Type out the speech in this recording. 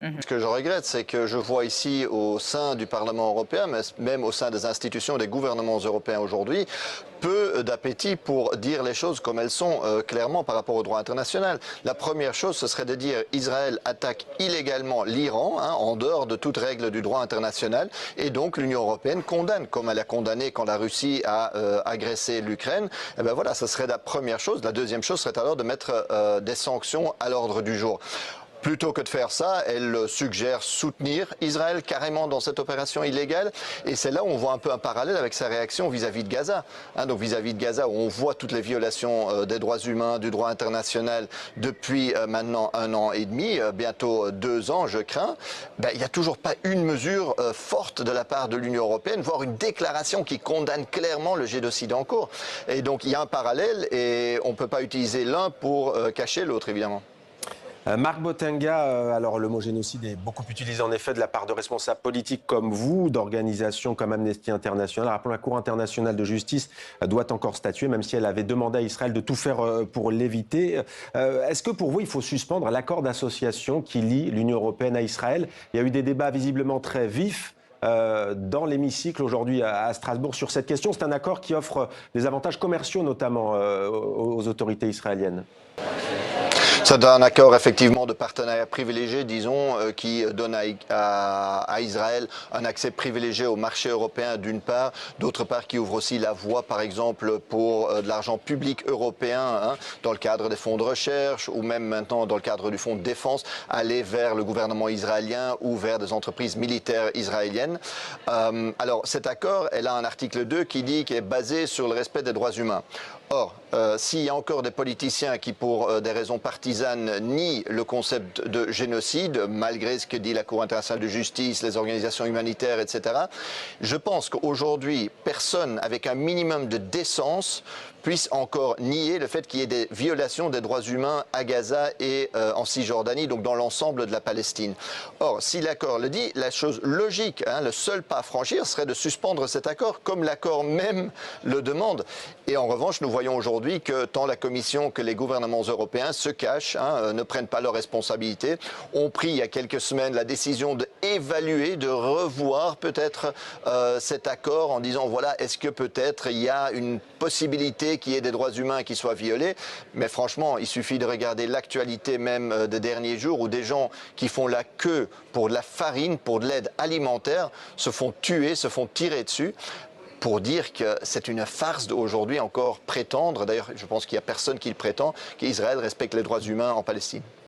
Mmh. Ce que je regrette, c'est que je vois ici au sein du Parlement européen, mais même au sein des institutions, des gouvernements européens aujourd'hui, peu d'appétit pour dire les choses comme elles sont clairement par rapport au droit international. La première chose, ce serait de dire Israël attaque illégalement l'Iran, en dehors de toute règle du droit international, et donc l'Union européenne condamne, comme elle a condamné quand la Russie a agressé l'Ukraine. Et ben voilà, ce serait la première chose. La deuxième chose serait alors de mettre des sanctions à l'ordre du jour. Plutôt que de faire ça, elle suggère soutenir Israël carrément dans cette opération illégale. Et c'est là où on voit un peu un parallèle avec sa réaction vis-à-vis de Gaza. Donc vis-à-vis de Gaza, où on voit toutes les violations des droits humains, du droit international depuis maintenant 1 an et demi, bientôt 2 ans, je crains. Il n'y a toujours pas une mesure forte de la part de l'Union européenne, voire une déclaration qui condamne clairement le génocide en cours. Et donc il y a un parallèle et on ne peut pas utiliser l'un pour cacher l'autre, évidemment. Marc Botenga, alors le mot génocide est beaucoup utilisé en effet de la part de responsables politiques comme vous, d'organisations comme Amnesty International. Rappelons, la Cour internationale de justice doit encore statuer, même si elle avait demandé à Israël de tout faire pour l'éviter. Est-ce que pour vous, il faut suspendre l'accord d'association qui lie l'Union européenne à Israël? Il y a eu des débats visiblement très vifs dans l'hémicycle aujourd'hui à Strasbourg sur cette question. C'est un accord qui offre des avantages commerciaux notamment aux autorités israéliennes. C'est un accord effectivement de partenariat privilégié, disons, qui donne à Israël un accès privilégié au marché européen d'une part, d'autre part qui ouvre aussi la voie par exemple pour de l'argent public européen dans le cadre des fonds de recherche ou même maintenant dans le cadre du fonds de défense, aller vers le gouvernement israélien ou vers des entreprises militaires israéliennes. Alors cet accord, elle a un article 2 qui dit qu'il est basé sur le respect des droits humains. Or, s'il y a encore des politiciens qui, pour des raisons partisanes, nient le concept de génocide, malgré ce que dit la Cour internationale de justice, les organisations humanitaires, etc., je pense qu'aujourd'hui, personne avec un minimum de décence puisse encore nier le fait qu'il y ait des violations des droits humains à Gaza et en Cisjordanie, donc dans l'ensemble de la Palestine. Or, si l'accord le dit, la chose logique, le seul pas à franchir serait de suspendre cet accord, comme l'accord même le demande. Et en revanche, nous voyons aujourd'hui que tant la Commission que les gouvernements européens se cachent, ne prennent pas leurs responsabilités, ont pris il y a quelques semaines la décision d'évaluer, de revoir peut-être cet accord en disant voilà, est-ce que peut-être il y a une possibilité qu'il y ait des droits humains qui soient violés. Mais franchement, il suffit de regarder l'actualité même des derniers jours où des gens qui font la queue pour de la farine, pour de l'aide alimentaire, se font tuer, se font tirer dessus, pour dire que c'est une farce d'aujourd'hui encore prétendre, d'ailleurs je pense qu'il n'y a personne qui le prétend, qu'Israël respecte les droits humains en Palestine.